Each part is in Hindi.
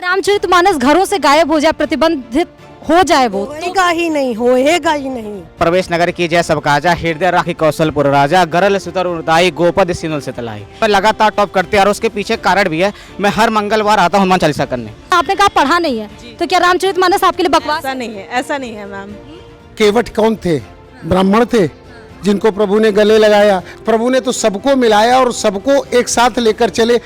रामचरितमानस घरों से गायब हो जाए, प्रतिबंधित हो जाए, वो होएगा ही नहीं, होएगा ही नहीं। प्रवेश नगर की जय सब काजा, हृदय राखी कौशलपुर राजा, गरल सुतर उदाई गोपद सिनुल से तलाई। मैं लगातार टॉप करते हैं और उसके पीछे कारण भी है। मैं हर मंगलवार आता हूँ हनुमान चालीसा करने। आपने कहा पढ़ा नहीं है, तो क्या रामचरितमानस आपके लिए बकवास? ऐसा नहीं है, ऐसा नहीं है मैम। केवट कौन थे? ब्राह्मण थे जिनको प्रभु ने गले लगाया। प्रभु ने तो सबको मिलाया और सबको एक साथ लेकर चले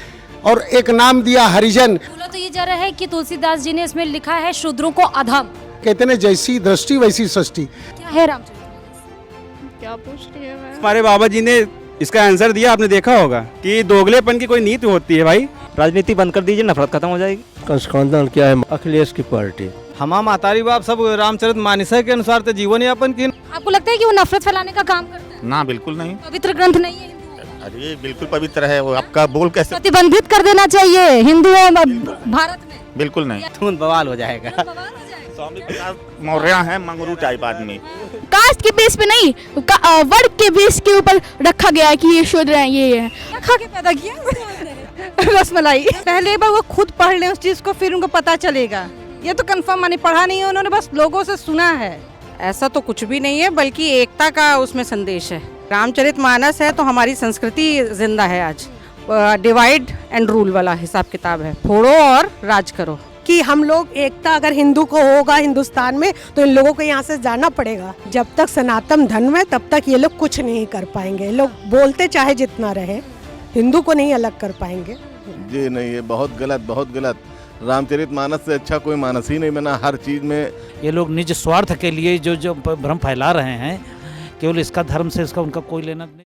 और एक नाम दिया हरिजन। बोला तो ये जा रहा है कि तुलसीदास जी ने इसमें लिखा है शूद्रों को अधम। कहते हैं जैसी दृष्टि वैसी सृष्टि। क्या है रामचरितमानस? क्या पूछ रही है मैम? हमारे बाबा जी ने इसका आंसर दिया, आपने देखा होगा कि दोगलेपन की कोई नीति होती है भाई। राजनीति बंद कर दीजिए, नफरत खत्म हो जाएगी। कंसकांदन क्या है? अखिलेश की पार्टी। हमारा मातारी बाप सब रामचरितमानस के अनुसार तो जीवन यापन की। आपको लगता है कि वो नफरत फैलाने का काम करता है? ना, बिल्कुल नहीं। पवित्र ग्रंथ नहीं है हिंदू? अरे बिल्कुल पवित्र है वो। आपका बोल कैसे? प्रतिबंधित कर देना चाहिए हिंदुओं भारत में? बिल्कुल नहीं। खून बवाल हो जाएगा। स्वामी प्रसाद मौर्य है मंगरू टाइप आदमी। कास्ट के बेस पे नहीं, वर्ग के बेस के ऊपर रखा गया है कि ये शूद्र हैं, ये है। खा के पैदा किया रसमलाई। पहले एक बार वो खुद पढ़ लें उस चीज को, फिर उनको पता चलेगा। ये तो कंफर्म माने पढ़ा नहीं है उन्होंने, बस लोगों से सुना है। ऐसा तो कुछ भी नहीं है, बल्कि एकता का उसमें संदेश है। रामचरितमानस है तो हमारी संस्कृति जिंदा है आज। डिवाइड एंड रूल वाला हिसाब किताब है, फोड़ो और राज करो। कि हम लोग एकता अगर हिंदू को होगा हिंदुस्तान में, तो इन लोगों को यहाँ से जाना पड़ेगा। जब तक सनातन धर्म है तब तक ये लोग कुछ नहीं कर पाएंगे। लोग बोलते चाहे जितना रहे, हिंदू को नहीं अलग कर पाएंगे। जी नहीं, ये बहुत गलत, बहुत गलत। रामचरितमानस से अच्छा कोई मानस ही नहीं बना। हर चीज में ये लोग निज स्वार्थ के लिए जो भ्रम फैला रहे हैं, केवल इसका धर्म से इसका उनका कोई लेना नहीं।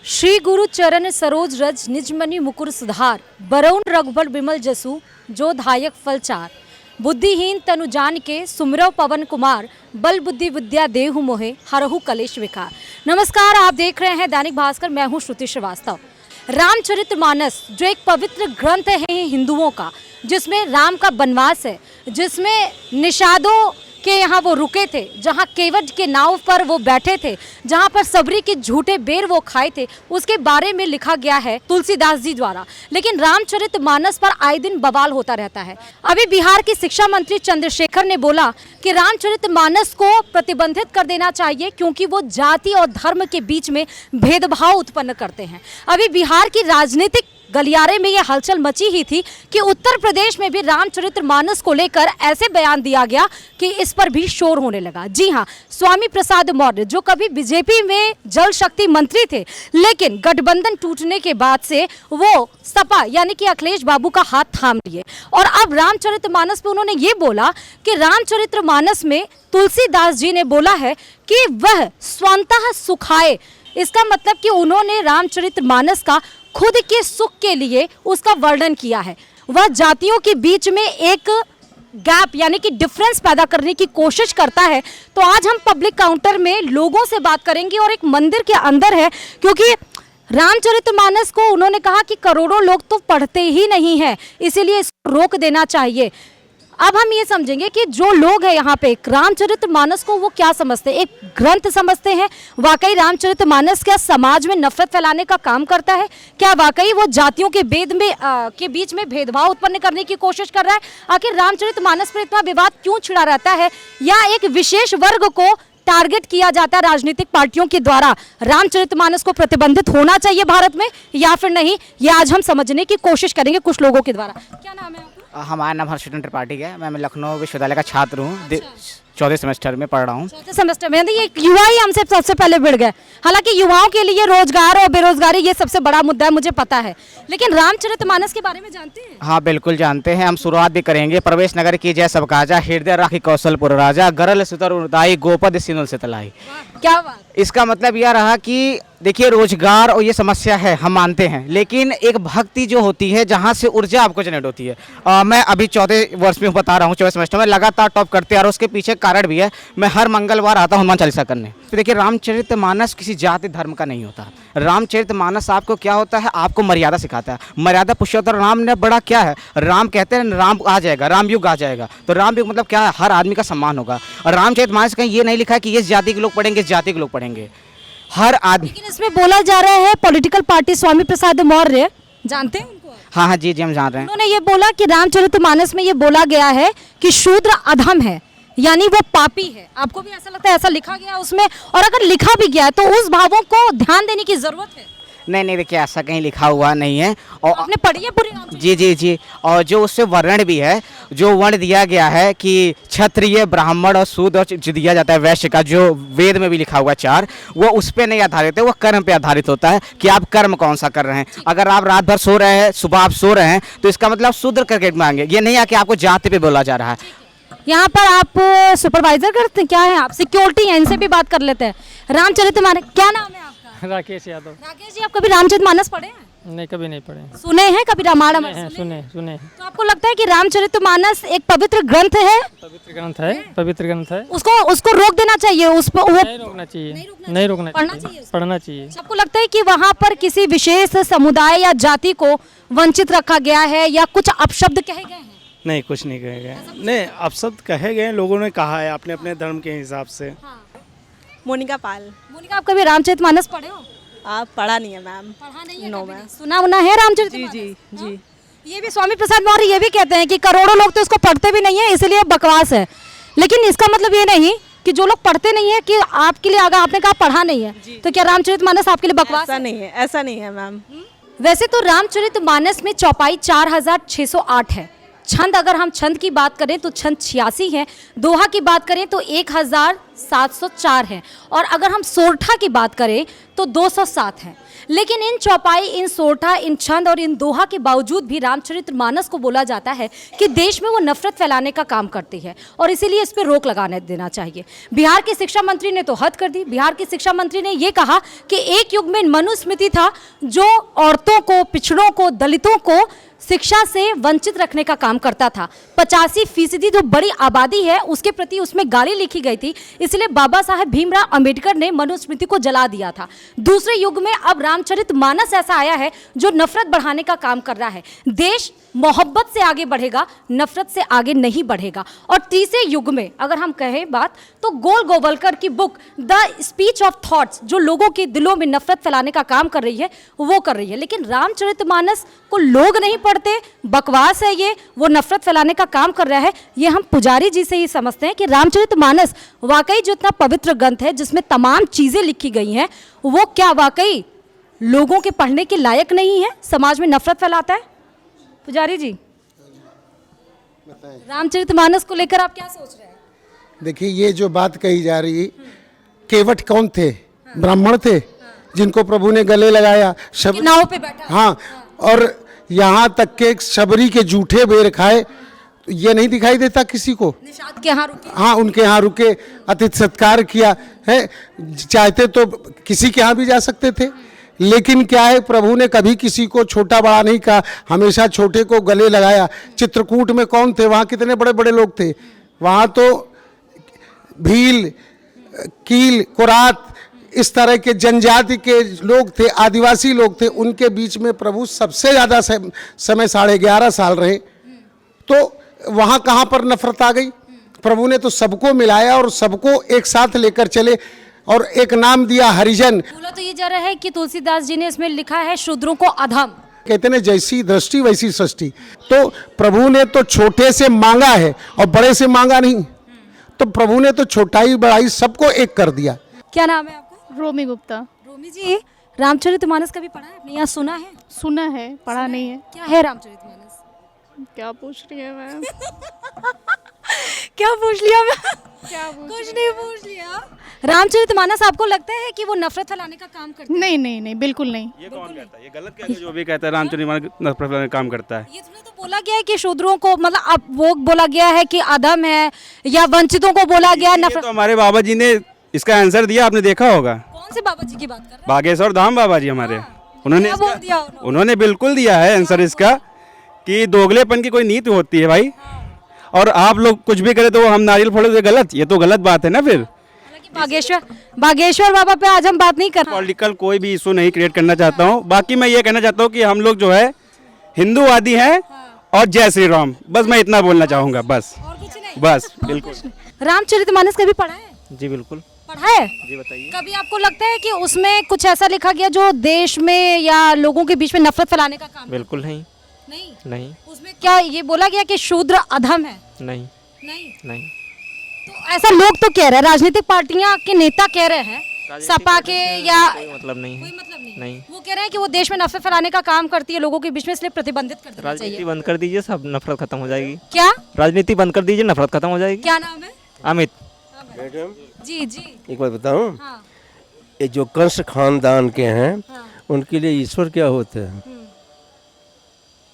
श्री गुरु चरण सरोज रज निजमनि मुकुर सुधार, बरौन रघुबर बिमल जसु जो धायक फल चार। बुद्धिहीन तनु जान के सुमिरव पवन कुमार, बल बुद्धि विद्या देहु मोहे हरहु कलेश विकार। नमस्कार, आप देख रहे हैं दैनिक भास्कर, मैं हूं श्रुति श्रीवास्तव। रामचरितमानस जो एक पवित्र ग्रंथ है हिंदुओं का, जिसमें राम का वनवास है, जिसमें निषादों के यहाँ वो रुके थे, जहाँ केवट के नाव पर वो बैठे थे, जहाँ पर सबरी के झूठे बेर वो खाए थे, उसके बारे में लिखा गया है तुलसीदास जी द्वारा। लेकिन रामचरितमानस पर आए दिन बवाल होता रहता है। अभी बिहार के शिक्षा मंत्री चंद्रशेखर ने बोला कि रामचरितमानस को प्रतिबंधित कर देना चाहिए क्योंकि वो जाति और धर्म के बीच में भेदभाव उत्पन्न करते हैं। अभी बिहार की राजनीतिक गलियारे में ये हलचल मची ही थी कि उत्तर प्रदेश में भी रामचरितमानस को लेकर ऐसे बयान दिया गया कि इस पर भी शोर होने लगा। जी हाँ, स्वामी प्रसाद मौर्य जो कभी बीजेपी में जल शक्ति मंत्री थे, लेकिन गठबंधन टूटने के बाद से वो सपा यानी कि अखिलेश बाबू का हाथ थाम लिए और अब रामचरितमानस पे उन्होंने ये बोला कि रामचरितमानस में तुलसीदास जी ने बोला है कि वह स्वतः सुखाए। इसका मतलब कि उन्होंने रामचरितमानस का खुद के सुख के लिए उसका वर्णन किया है। वह जातियों के बीच में एक गैप यानी कि डिफरेंस पैदा करने की कोशिश करता है। तो आज हम पब्लिक काउंटर में लोगों से बात करेंगे और एक मंदिर के अंदर है, क्योंकि रामचरितमानस को उन्होंने कहा कि करोड़ों लोग तो पढ़ते ही नहीं हैं, इसीलिए इसको रोक देना चाहिए। अब हम ये समझेंगे कि जो लोग हैं यहाँ पे रामचरितमानस को वो क्या समझते हैं, एक ग्रंथ समझते हैं? वाकई रामचरितमानस क्या समाज में नफरत फैलाने का काम करता है? क्या वाकई वो जातियों के के बीच में भेदभाव उत्पन्न करने की कोशिश कर रहा है? आखिर रामचरितमानस पर इतना विवाद क्यों छिड़ा रहता है? या एक विशेष वर्ग को टारगेट किया जाता है राजनीतिक पार्टियों के द्वारा? रामचरितमानस को प्रतिबंधित होना चाहिए भारत में या फिर नहीं, ये आज हम समझने की कोशिश करेंगे कुछ लोगों के द्वारा। क्या नाम है आपका? हमारा नाम हर्षवर्धन त्रिपाठी है। मैं लखनऊ विश्वविद्यालय का छात्र हूँ। 14 सेमेस्टर में पढ़ रहा हूँ। 14 सेमेस्टर में ये युवा ही हमसे सबसे पहले भिड़ गए। हालांकि युवाओं के लिए रोजगार और बेरोजगारी ये सबसे बड़ा मुद्दा है, मुझे पता है, लेकिन रामचरितमानस के बारे में जानते हैं? हाँ बिल्कुल जानते हैं। हम शुरुआत भी करेंगे। प्रवेश नगर की जय सब काजा, हृदय राखी कौशलपुर राजा, गरल सुतर उदाई गोपद सिनुल से तलाई। क्या बात। इसका मतलब यह रहा कि देखिए, रोजगार और ये समस्या है, हम मानते हैं, लेकिन एक भक्ति जो होती है जहाँ से ऊर्जा आपको जनरेट होती है। मैं अभी 14 वर्ष में बता रहा हूँ, 24 सेमेस्टर में लगातार टॉप करते हैं और उसके पीछे कारण भी है। मैं हर मंगलवार आता हूँ हनुमान चालीसा करने। तो देखिए, रामचरितमानस किसी जाति धर्म का नहीं होता। रामचरितमानस आपको क्या होता है, आपको मर्यादा सिखाता है। मर्यादा पुरुषोत्तम राम ने बड़ा क्या है, राम कहते हैं राम आ जाएगा, राम युग आ जाएगा। तो राम युग मतलब क्या है, हर आदमी का सम्मान होगा। और रामचरितमानस कहीं ये नहीं लिखा है कि इस जाति के लोग पढ़ेंगे, इस जाति के लोग पढ़ेंगे, हर आदमी। लेकिन इसमें बोला जा रहा है पॉलिटिकल पार्टी स्वामी प्रसाद मौर्य, जानते हैं उनको? हाँ जी हम जान रहे हैं। उन्होंने ये बोला कि रामचरितमानस में ये बोला गया है कि शूद्र अधम है, यानी वो पापी है। आपको भी ऐसा लगता है, ऐसा लिखा गया है उसमें? और अगर लिखा भी गया है तो उस भावों को ध्यान देने की जरूरत है। नहीं, देखिए ऐसा कहीं लिखा हुआ नहीं है। और आपने पढ़ी है पूरी रामचरित? जी। और जो उससे वर्ण भी है, जो वर्ण दिया गया है कि क्षत्रिय, ब्राह्मण और शूद्र, और जो दिया जाता है वैश्य का, जो वेद में भी लिखा हुआ 4, वो उस पर नहीं आधारित है, वो कर्म पे आधारित होता है कि आप कर्म कौन सा कर रहे हैं। अगर आप रात भर सो रहे हैं, सुबह आप सो रहे हैं, तो इसका मतलब शूद्र करके मांगे। ये नहीं है कि आपको जाति पे बोला जा रहा है। यहाँ पर आप सुपरवाइजर करते हैं, क्या है आप? सिक्योरिटी हैं, इनसे भी बात कर लेते हैं। रामचरितमानस, क्या नाम है आपका? राकेश यादव। राकेश जी, आप कभी रामचरितमानस पढ़े हैं? नहीं, कभी नहीं पढ़े। सुने हैं कभी रामायण? सुने। तो आपको लगता है कि रामचरितमानस एक पवित्र ग्रंथ है? पवित्र ग्रंथ है। उसको रोक देना चाहिए, उस पर नहीं रोकना चाहिए, पढ़ना चाहिए। आपको लगता है कि वहाँ पर किसी विशेष समुदाय या जाति को वंचित रखा गया है या कुछ अपशब्द कहे गए हैं? नहीं, कुछ नहीं कहे गए। नहीं, अपशब्द कहे गए, लोगों ने कहा है अपने अपने धर्म के हिसाब से। मोनिका पाल। मोनिका, आप कभी रामचरितमानस पढ़े हो? आप पढ़ा नहीं है मैम। पढ़ा नहीं है? No ma'am. सुना उना है रामचरितमानस? जी। ये भी स्वामी प्रसाद मौर्य ये भी कहते हैं कि करोड़ों लोग तो इसको पढ़ते भी नहीं है, इसलिए बकवास है। लेकिन इसका मतलब ये नहीं कि जो लोग पढ़ते नहीं है कि आपके लिए, अगर आपने कहा पढ़ा नहीं है, तो क्या रामचरितमानस आपके लिए बकवास? ऐसा नहीं है मैम। वैसे तो रामचरितमानस में चौपाई 4608 है। छंद, अगर हम छंद की बात करें तो छंद 86 है। दोहा की बात करें तो 1704 है। और अगर हम सोरठा की बात करें तो 207 है। लेकिन इन चौपाई, इन सोरठा, इन छंद और इन दोहा के बावजूद भी रामचरितमानस को बोला जाता है कि देश में वो नफरत फैलाने का काम करती है, और इसीलिए इस पर रोक लगाने देना चाहिए। बिहार के शिक्षा मंत्री ने तो हद कर दी। बिहार के शिक्षा मंत्री ने ये कहा कि एक युग में मनुस्मृति था जो औरतों को, पिछड़ों को, दलितों को शिक्षा से वंचित रखने का काम करता था। 85% जो बड़ी आबादी है उसके प्रति उसमें गाली लिखी गई थी, इसलिए बाबा साहेब भीमराव अंबेडकर ने मनुस्मृति को जला दिया था। दूसरे युग में अब रामचरितमानस ऐसा आया है जो नफरत बढ़ाने का काम कर रहा है। देश मोहब्बत से आगे बढ़ेगा, नफरत से आगे नहीं बढ़ेगा। और तीसरे युग में अगर हम कहें बात, तो गोवलकर की book the speech of thoughts, जो लोगों के दिलों में नफरत फैलाने का काम कर रही है, वो कर रही है। लेकिन रामचरितमानस को लोग नहीं पढ़ते, बकवास है ये, वो नफरत फैलाने का काम कर रहा है। ये हम पुजारी जी से ही समझते हैं कि रामचरितमानस वाकई जो इतना पवित्र ग्रंथ है जिसमें तमाम चीज़ें लिखी गई हैं, वो क्या वाकई लोगों के पढ़ने के लायक नहीं है, समाज में नफरत फैलाता है? पुजारी जी, रामचरितमानस को लेकर आप क्या सोच रहे हैं? देखिए, ये जो बात कही जा रही, केवट कौन थे? ब्राह्मण थे जिनको प्रभु ने गले लगाया, नाव पे बैठा। हाँ, और यहाँ तक के शबरी के जूठे बेर खाए, ये नहीं दिखाई देता किसी को? निषाद के यहाँ रुके। हाँ, उनके यहाँ रुके, अतिथि सत्कार किया है। चाहते तो किसी के यहाँ भी जा सकते थे, लेकिन क्या है, प्रभु ने कभी किसी को छोटा बड़ा नहीं कहा, हमेशा छोटे को गले लगाया। चित्रकूट में कौन थे? वहाँ कितने बड़े बड़े लोग थे। वहाँ तो भील, कील, कोरात, इस तरह के जनजाति के लोग थे, आदिवासी लोग थे। उनके बीच में प्रभु सबसे ज़्यादा समय 11.5 साल रहे। तो वहाँ कहाँ पर नफरत आ गई? प्रभु ने तो सबको मिलाया और सबको एक साथ लेकर चले, और एक नाम दिया हरिजन। बोला तो ये जा रहा है कि तुलसीदास जी ने इसमें लिखा है शूद्रों को अधम। कहते हैं जैसी दृष्टि वैसी सृष्टि। तो प्रभु ने तो छोटे से मांगा है और बड़े से मांगा नहीं। तो प्रभु ने तो छोटाई बड़ाई सबको एक कर दिया। क्या नाम है आपका? रोमी गुप्ता। रोमी जी, रामचरितमानस कभी पढ़ा है आपने या सुना है? सुना है, पढ़ा नहीं है। क्या है रामचरितमानस? क्या पूछ रही है मैम? क्या पूछ लिया मैं? कुछ नहीं पूछ लिया। रामचरितमानस आपको लगता है कि वो नफरत फैलाने का काम करता है? नहीं, बिल्कुल नहीं। ये कौन कहता है? ये गलत कहता है जो भी कहता है रामचरितमानस नफरत फैलाने का काम करता है। ये तो बोला गया है कि शूद्रों को, मतलब अब वो बोला गया है कि अधम है, या वंचितों को बोला गया नफरत। तो हमारे बाबा जी ने इसका आंसर दिया, आपने देखा होगा। कौन से बाबा जी की बात कर रहे हैं? बागेश्वर धाम बाबा जी हमारे, उन्होंने बिल्कुल दिया है आंसर इसका, कि दोगलेपन की कोई नीति होती है भाई। और आप लोग कुछ भी करें तो हम नारियल फोड़े तो गलत, ये तो गलत बात है ना। फिर बागेश्वर बाबा पे आज हम बात नहीं कर रहे। पॉलिटिकल कोई भी इशू नहीं क्रिएट करना चाहता हूँ। बाकी मैं ये कहना चाहता हूँ कि हम लोग जो है हिंदूवादी हैं और जय श्री राम, बस मैं इतना बोलना चाहूँगा, बस बस बिल्कुल। रामचरितमानस कभी पढ़ा है? जी बिल्कुल पढ़ा है। जी बताइए। कभी आपको लगता है कि उसमें कुछ ऐसा लिखा गया जो देश में या लोगों के बीच में नफरत फैलाने का काम? बिल्कुल नहीं। नहीं नहीं। उसमें क्या ये बोला गया कि शूद्र अधम है? नहीं नहीं। नहीं। तो ऐसा लोग तो कह रहे हैं, राजनीतिक पार्टियां के नेता कह रहे हैं, सपा के या कोई मतलब नहीं। कोई मतलब नहीं। नहीं। वो कह रहे हैं कि वो देश में नफरत फैलाने का काम करती है लोगों के बीच में, इसलिए प्रतिबंधित कर देना राजनीति चाहिए। बंद कर दीजिए, सब नफरत खत्म हो जाएगी। क्या राजनीति बंद कर दीजिए, नफरत खत्म हो जाएगी। क्या नाम है? अमित। मैडम जी जी। एक बात बताऊं, हाँ। ये जो कंस खानदान के हैं, हाँ। उनके लिए ईश्वर क्या होते हैं?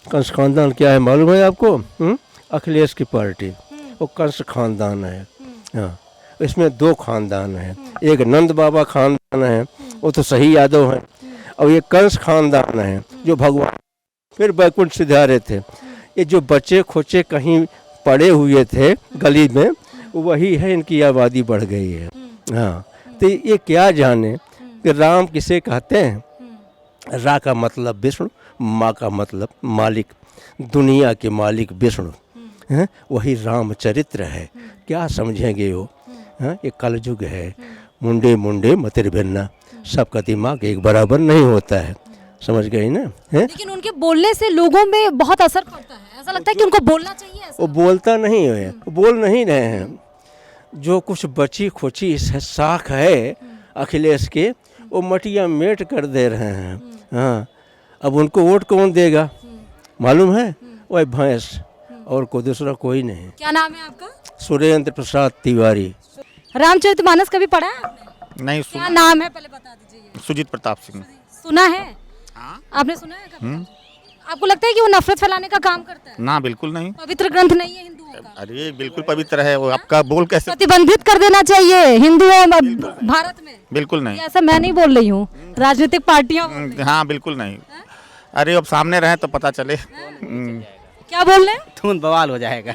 कंस खानदान क्या है मालूम है आपको? अखिलेश की पार्टी वो कंस खानदान है। हाँ, इसमें दो खानदान हैं, एक नंद बाबा खानदान है, वो तो सही यादव है, और ये कंस खानदान है जो भगवान फिर बैकुंठ सिधारे थे। ये जो बच्चे खोचे कहीं पड़े हुए थे गली में, वही है इनकी आबादी बढ़ गई है। हाँ, तो ये क्या जाने कि राम किसे कहते हैं? रा का मतलब विष्णु, माँ का मतलब मालिक, दुनिया के मालिक विष्णु हैं, वही रामचरित्र है। क्या समझेंगे वो? हाँ, ये कलयुग है, मुंडे मुंडे मतिर भिन्ना, सबका दिमाग एक बराबर नहीं होता है, समझ गई ना? है लेकिन उनके बोलने से लोगों में बहुत असर पड़ता है, ऐसा लगता है कि उनको बोलना चाहिए। ऐसा वो बोलता नहीं है, वो बोल नहीं रहे हैं। जो कुछ बची खुची साख है अखिलेश के, वो मटिया मेट कर दे रहे हैं। हाँ, अब उनको वोट कौन देगा मालूम है? वही भैंस, और कोई दूसरा कोई नहीं। क्या नाम है आपका? सुरेंद्र प्रसाद तिवारी। रामचरितमानस कभी पढ़ा है आपने? नहीं क्या नाम है पहले बता दीजिए। सुजीत प्रताप सिंह। सुना है? आपने सुना है कभी? आपको लगता है कि वो नफरत फैलाने का काम करता है? ना, बिल्कुल नहीं। पवित्र ग्रंथ नहीं है हिंदुओं का? अरे बिल्कुल पवित्र है वो, आपका बोल कैसे? प्रतिबंधित कर देना चाहिए हिंदुओं भारत में? बिल्कुल नहीं। ऐसा मैं नहीं बोल रही हूँ, राजनीतिक पार्टियां बोल रही हैं। हाँ, बिल्कुल नहीं। अरे अब सामने रहे तो पता चले। क्या बोल रहे हैं? तुरंत बवाल हो जाएगा।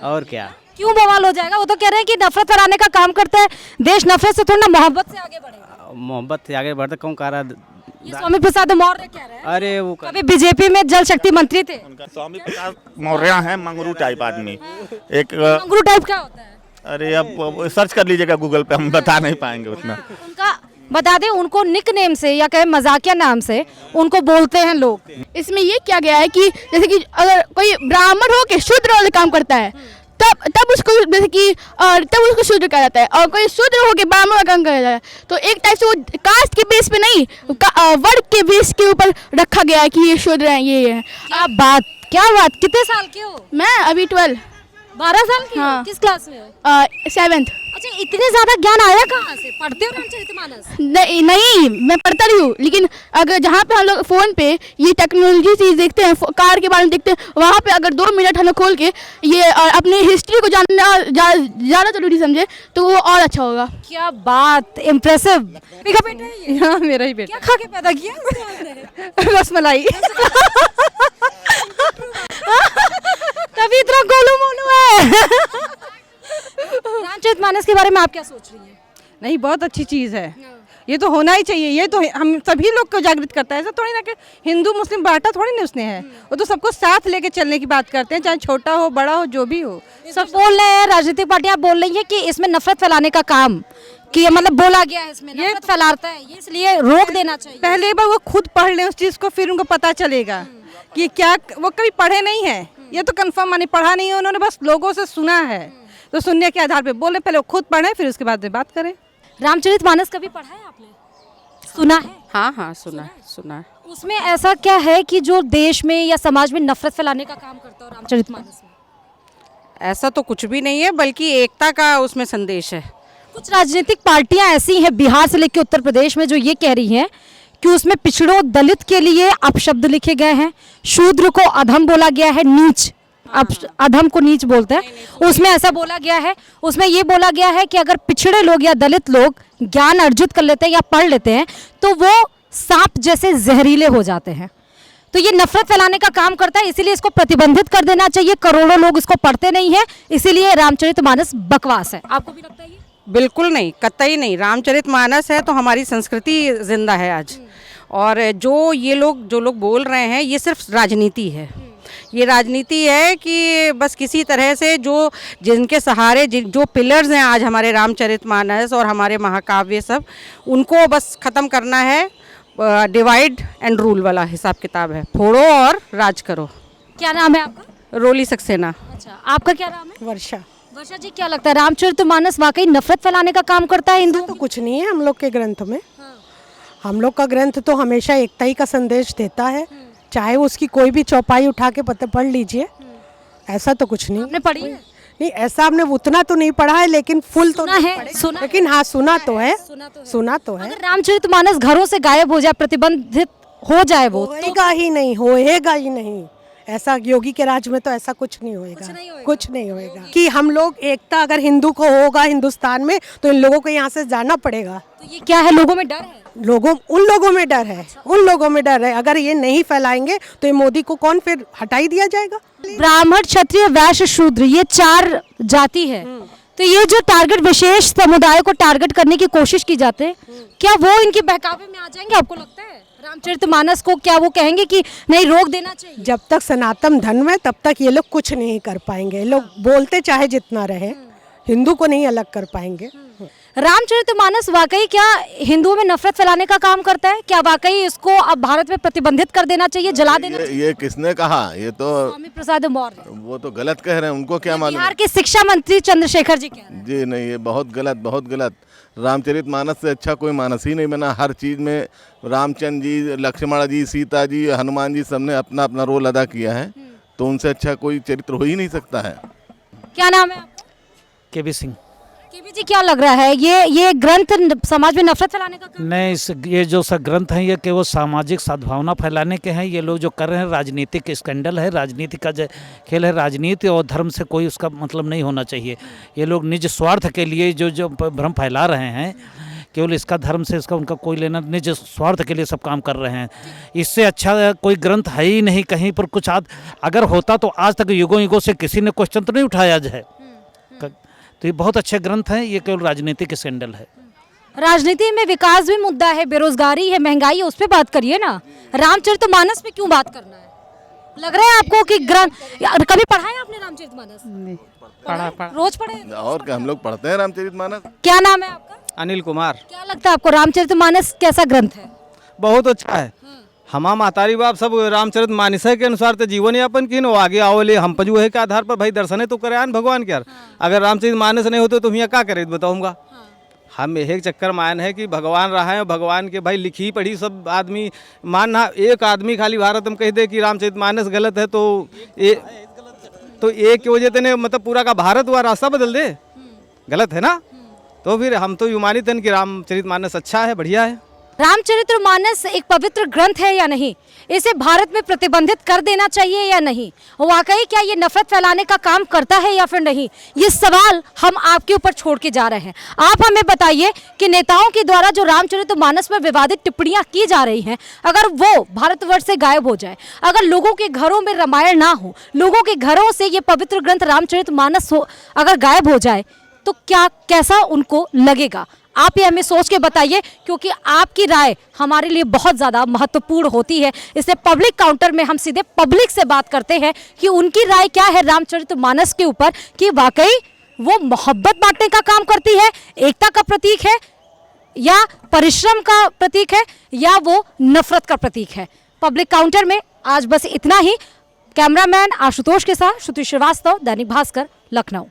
और क्या? क्यों बवाल हो जाएगा? वो तो कह रहे हैं कि नफरत फैलाने का काम करता है। देश नफरत से थोड़ा मोहब्बत से आगे बढ़ेगा। मोहब्बत से आगे बढ़ता कौन कह रहा? ये स्वामी प्रसाद मौर्य कह रहे हैं। अरे वो कभी बीजेपी में जल शक्ति मंत्री थे। स्वामी प्रसाद मौर्य हैं मंगरू टाइप आदमी। एक मंगरू टाइप क्या होता है? अरे अब सर्च कर लीजिएगा गूगल पे, हम बता नहीं पाएंगे उतना। उनका बता दें, उनको निक नेम से या कहे मजाकिया नाम से उनको बोलते हैं लोग। इसमें ये किया गया है कि जैसे कि अगर कोई ब्राह्मण हो के शूद्र वाले काम करता है, तब उसको जैसे कि तब उसको शूद्र कहा जाता है, और कोई शूद्र हो के ब्राह्मण वाला काम करा जाता है, तो एक टाइप से वो कास्ट के बेस पे नहीं, वर्ग के बेस के ऊपर रखा गया है कि ये शूद्र हैं, ये है। क्या बात? कितने साल के हो? मैं अभी 12 साल की? हाँ। किस क्लास में हो? 7th। अच्छा, इतने ज्यादा ज्ञान आया कहाँ से? पढ़ते हो रामचरितमानस? नहीं, मैं पढ़ता नहीं हूँ, लेकिन अगर जहाँ पे हम लोग फ़ोन पे ये टेक्नोलॉजी चीज़ देखते हैं, कार के बारे में देखते हैं, वहाँ पे अगर 2 मिनट हम लोग खोल के ये अपनी हिस्ट्री को जानना ज़्यादा जरूरी समझे तो वो और अच्छा होगा। क्या बात, इम्प्रेसिव। मेरा बेटा है ये? हाँ, मेरा ही बेटा। क्या खा के पैदा किया? रसमलाई। तभी इतना गोलू मोलू है। रामचरितमानस के बारे में आप क्या सोच रही हैं? नहीं, बहुत अच्छी चीज़ है, ये तो होना ही चाहिए। ये तो हम सभी लोग को जागृत करता है। ऐसा थोड़ी ना कि हिंदू मुस्लिम बांटा थोड़ी ना उसने है, वो तो सबको साथ लेके चलने की बात करते हैं, चाहे छोटा हो बड़ा हो जो भी हो। सब बोल रहे हैं, राजनीतिक पार्टियां बोल रही हैं कि इसमें नफरत फैलाने का काम कि ये मतलब बोला गया है, इसमें नफरत फैलाता है, ये इसलिए रोक देना चाहिए। पहले बार वो खुद पढ़ लें उस चीज़ को, फिर उनको पता चलेगा कि क्या। वो कभी पढ़े नहीं है, ये तो कंफर्म माने पढ़ा नहीं है उन्होंने, बस लोगों से सुना है, तो सुनने के आधार पे बोले। पहले वो खुद पढ़े, फिर उसके बाद में बात करें। रामचरितमानस कभी पढ़ा है आपने? सुना है? हाँ, सुना है। उसमें ऐसा क्या है कि जो देश में या समाज में नफरत फैलाने का काम करता है रामचरितमानस में? ऐसा तो कुछ भी नहीं है, बल्कि एकता का उसमें संदेश है। कुछ राजनीतिक पार्टियां ऐसी हैं बिहार से लेकर उत्तर प्रदेश में जो ये कह रही हैं कि उसमें पिछड़ों दलित के लिए अपशब्द लिखे गए हैं, शूद्र को अधम बोला गया है, नीच, अधम को नीच बोलते हैं, उसमें ऐसा बोला गया है। उसमें ये बोला गया है कि अगर पिछड़े लोग या दलित लोग ज्ञान अर्जित कर लेते हैं या पढ़ लेते हैं तो वो सांप जैसे जहरीले हो जाते हैं। तो ये नफरत फैलाने का काम करता है, इसीलिए इसको प्रतिबंधित कर देना चाहिए। करोड़ों लोग इसको पढ़ते नहीं है, इसीलिए रामचरितमानस बकवास है। आपको भी लगता है ये? बिल्कुल नहीं, कतई नहीं। रामचरितमानस है तो हमारी संस्कृति जिंदा है आज। और जो लोग बोल रहे हैं ये सिर्फ राजनीति है। ये राजनीति है कि बस किसी तरह से जिनके सहारे जो पिलर्स हैं आज हमारे रामचरितमानस और हमारे महाकाव्य सब, उनको बस ख़त्म करना है। डिवाइड एंड रूल वाला हिसाब किताब है, फोड़ो और राज करो। क्या नाम है आपका? रोली सक्सेना। अच्छा, आपका क्या नाम है? वर्षा। वर्षा जी, क्या लगता है रामचरितमानस वाकई नफरत फैलाने का काम करता है हिंदू? तो कुछ नहीं है हम लोग के ग्रंथ में। हम लोग का ग्रंथ तो हमेशा एकता ही का संदेश देता है, चाहे उसकी कोई भी चौपाई उठा के पढ़ लीजिए। ऐसा तो कुछ नहीं। आपने पढ़ी है? नहीं, ऐसा हमने उतना तो नहीं पढ़ा है, लेकिन फुल तो सुना है, लेकिन हाँ सुना तो है। सुना तो है। अगर रामचरितमानस घरों से गायब हो जाए, प्रतिबंधित हो जाए, वो होएगा ही नहीं, होएगा ही नहीं। ऐसा योगी के राज में तो ऐसा कुछ नहीं होएगा, कुछ नहीं होएगा। कि हम लोग एकता अगर हिंदू को होगा हिंदुस्तान में, तो इन लोगों को यहाँ से जाना पड़ेगा। तो ये क्या है, लोगों में डर है? उन लोगों में डर है, उन लोगों में डर है। अगर ये नहीं फैलाएंगे तो ये मोदी को कौन फिर हटा ही दिया जाएगा। ब्राह्मण, क्षत्रिय, वैश्य, शूद्र, ये 4 जाति है। तो ये जो टारगेट विशेष समुदाय को टारगेट करने की कोशिश की जाती है, क्या वो इनके बहकावे में आ जाएंगे? आपको लगता है रामचरितमानस को क्या वो कहेंगे कि नहीं, रोक देना चाहिए? जब तक सनातन धर्म है तब तक ये लोग कुछ नहीं कर पाएंगे। लोग बोलते चाहे जितना रहे, हिंदू को नहीं अलग कर पाएंगे। रामचरितमानस वाकई क्या हिंदुओं में नफरत फैलाने का काम करता है? क्या वाकई इसको अब भारत में प्रतिबंधित कर देना चाहिए, जला देना चाहिए? ये किसने कहा? ये तो स्वामी प्रसाद मौर्य। वो तो गलत कह रहे हैं, उनको क्या मालूम। बिहार के शिक्षा मंत्री चंद्रशेखर जी कह रहे हैं। जी नहीं, ये बहुत गलत, बहुत गलत। रामचरितमानस से अच्छा कोई मानस ही नहीं बना। हर चीज़ में रामचंद्र जी, लक्ष्मण जी, सीता जी, हनुमान जी, सबने अपना अपना रोल अदा किया है, तो उनसे अच्छा कोई चरित्र हो ही नहीं सकता है। क्या नाम है आपका? केबी सिंह। केबी जी, क्या लग रहा है ये ग्रंथ समाज में नफरत फैलाने का काम? नहीं, ये जो सब ग्रंथ हैं ये केवल सामाजिक सद्भावना फैलाने के हैं। ये लोग जो कर रहे हैं राजनीतिक स्कैंडल है, राजनीति का खेल है। राजनीति और धर्म से कोई उसका मतलब नहीं होना चाहिए। ये लोग निज स्वार्थ के लिए जो भ्रम फैला रहे हैं, केवल इसका धर्म से इसका उनका कोई लेना, निज स्वार्थ के लिए सब काम कर रहे हैं। इससे अच्छा कोई ग्रंथ है ही नहीं कहीं पर। कुछ अगर होता तो आज तक युगों युगों से किसी ने क्वेश्चन तो नहीं उठाया है। तो ये बहुत अच्छे ग्रंथ हैं, ये केवल राजनीतिक स्कैंडल है। राजनीति में विकास भी मुद्दा है, बेरोजगारी है, महंगाई है, उस पर बात करिए ना। रामचरितमानस पे क्यों बात करना है? लग रहा है आपको कि ग्रंथ कभी पढ़ा है आपने रामचरितमानस? नहीं पढ़ा। रोज पढ़े? और क्या, हम लोग पढ़ते हैं रामचरितमानस। क्या नाम है आपका? अनिल कुमार। क्या लगता है आपको रामचरितमानस कैसा ग्रंथ है? बहुत अच्छा है। हमा महतारी बाप सब रामचरितमानस के अनुसार तो जीवन यापन की नो आगे आओ ले हम पजू है के आधार पर भाई दर्शन तो करे आन भगवान के यार। अगर रामचरितमानस नहीं होते तो हम यहाँ क्या करे बताऊँगा। हम एक चक्कर मान है कि भगवान रहा है, भगवान के भाई लिखी पढ़ी सब आदमी मानना। एक आदमी खाली भारत में कह दे कि रामचरितमानस गलत है तो एक की वजह से मतलब पूरा का भारत हुआ रास्ता बदल दे, गलत है ना। तो फिर हम तो युमानित हैं कि रामचरितमानस अच्छा है, बढ़िया है। रामचरितमानस एक पवित्र ग्रंथ है या नहीं? इसे भारत में प्रतिबंधित कर देना चाहिए या नहीं? वाकई क्या ये नफरत फैलाने का काम करता है या फिर नहीं? ये सवाल हम आपके ऊपर छोड़ के जा रहे हैं। आप हमें बताइए कि नेताओं के द्वारा जो रामचरितमानस पर विवादित टिप्पणियां की जा रही हैं, अगर वो भारतवर्ष से गायब हो जाए, अगर लोगों के घरों में रामायण ना हो, लोगों के घरों से ये पवित्र ग्रंथ रामचरितमानस अगर गायब हो जाए, तो कैसा उनको लगेगा? आप ये हमें सोच के बताइए, क्योंकि आपकी राय हमारे लिए बहुत ज़्यादा महत्वपूर्ण होती है। इसलिए पब्लिक काउंटर में हम सीधे पब्लिक से बात करते हैं कि उनकी राय क्या है रामचरितमानस के ऊपर, कि वाकई वो मोहब्बत बांटने का काम करती है, एकता का प्रतीक है, या परिश्रम का प्रतीक है, या वो नफरत का प्रतीक है। पब्लिक काउंटर में आज बस इतना ही। कैमरामैन आशुतोष के साथ श्रुति श्रीवास्तव, दैनिक भास्कर, लखनऊ।